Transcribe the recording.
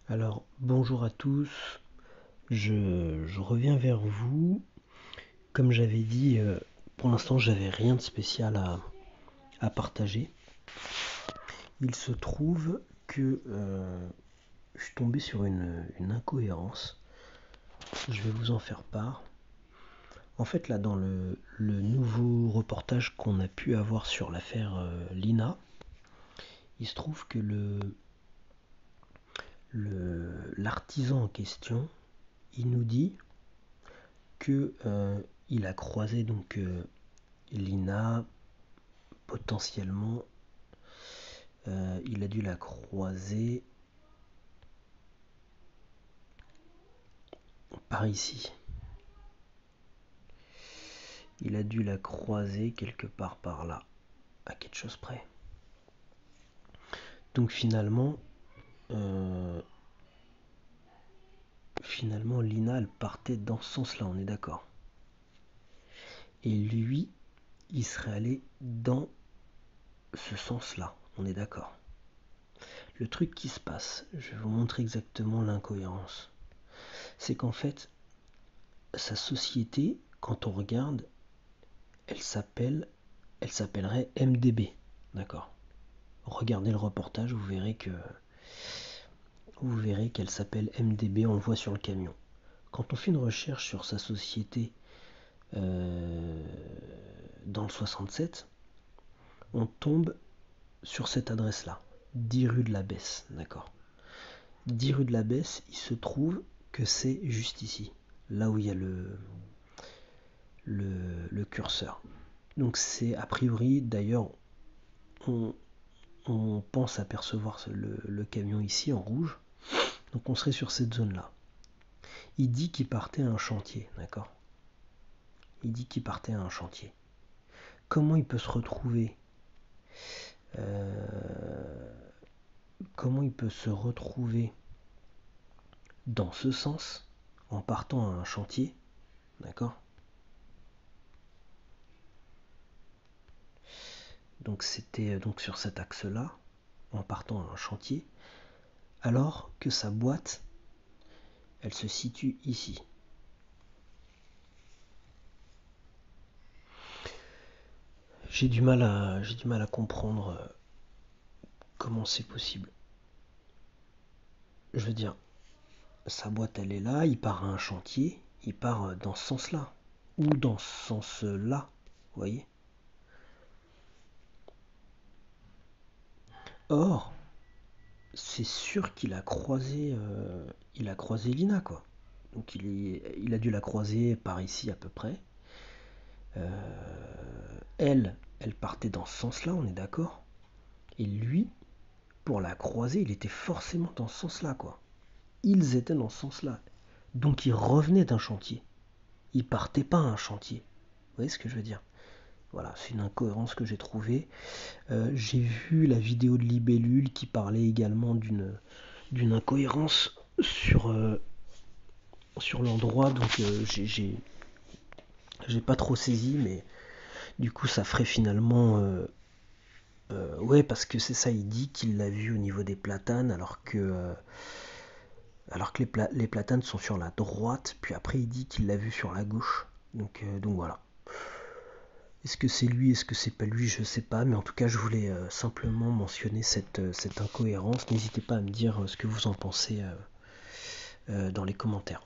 Alors, bonjour à tous, je reviens vers vous. Comme j'avais dit, pour l'instant, j'avais rien de spécial à partager. Il se trouve que je suis tombé sur une incohérence. Je vais vous en faire part. En fait, là, dans le nouveau reportage qu'on a pu avoir sur l'affaire Lina, il se trouve que l'artisan en question, il nous dit que il a croisé donc Lina potentiellement. Il a dû la croiser par ici. Il a dû la croiser quelque part par là, à quelque chose près. Donc finalement, Lina, elle partait dans ce sens-là, on est d'accord. Et lui, il serait allé dans ce sens-là, on est d'accord. Le truc qui se passe, je vais vous montrer exactement l'incohérence. C'est qu'en fait, sa société, quand on regarde, elle s'appellerait MDB, d'accord. Regardez le reportage, vous verrez qu'elle s'appelle MDB, on le voit sur le camion. Quand on fait une recherche sur sa société dans le 67, on tombe sur cette adresse-là, 10 rue de la Besse, d'accord. 10 rue de la Besse, il se trouve que c'est juste ici, là où il y a le curseur. Donc c'est a priori, d'ailleurs, on pense apercevoir le camion ici en rouge, donc on serait sur cette zone-là. Il dit qu'il partait à un chantier, d'accord. Il dit qu'il partait à un chantier. Comment il peut se retrouver comment il peut se retrouver dans ce sens en partant à un chantier, d'accord. Donc c'était donc sur cet axe-là, en partant à un chantier, alors que sa boîte, elle se situe ici. J'ai du mal à comprendre comment c'est possible. Je veux dire, sa boîte elle est là, il part à un chantier, il part dans ce sens-là, ou dans ce sens-là, vous voyez. Or, c'est sûr qu'il a croisé Lina, quoi. Donc il a dû la croiser par ici à peu près. Elle partait dans ce sens-là, on est d'accord. Et lui, pour la croiser, il était forcément dans ce sens-là, quoi. Ils étaient dans ce sens-là. Donc il revenait d'un chantier. Il partait pas à un chantier. Vous voyez ce que je veux dire? Voilà, c'est une incohérence que j'ai trouvée. J'ai vu la vidéo de Libellule qui parlait également d'une incohérence sur l'endroit, donc j'ai pas trop saisi, mais du coup ça ferait finalement ouais, parce que c'est ça, il dit qu'il l'a vu au niveau des platanes, alors que les platanes sont sur la droite, puis après il dit qu'il l'a vu sur la gauche. Donc voilà. Est-ce que c'est lui, est-ce que c'est pas lui, je sais pas, mais en tout cas je voulais simplement mentionner cette incohérence. N'hésitez pas à me dire ce que vous en pensez dans les commentaires.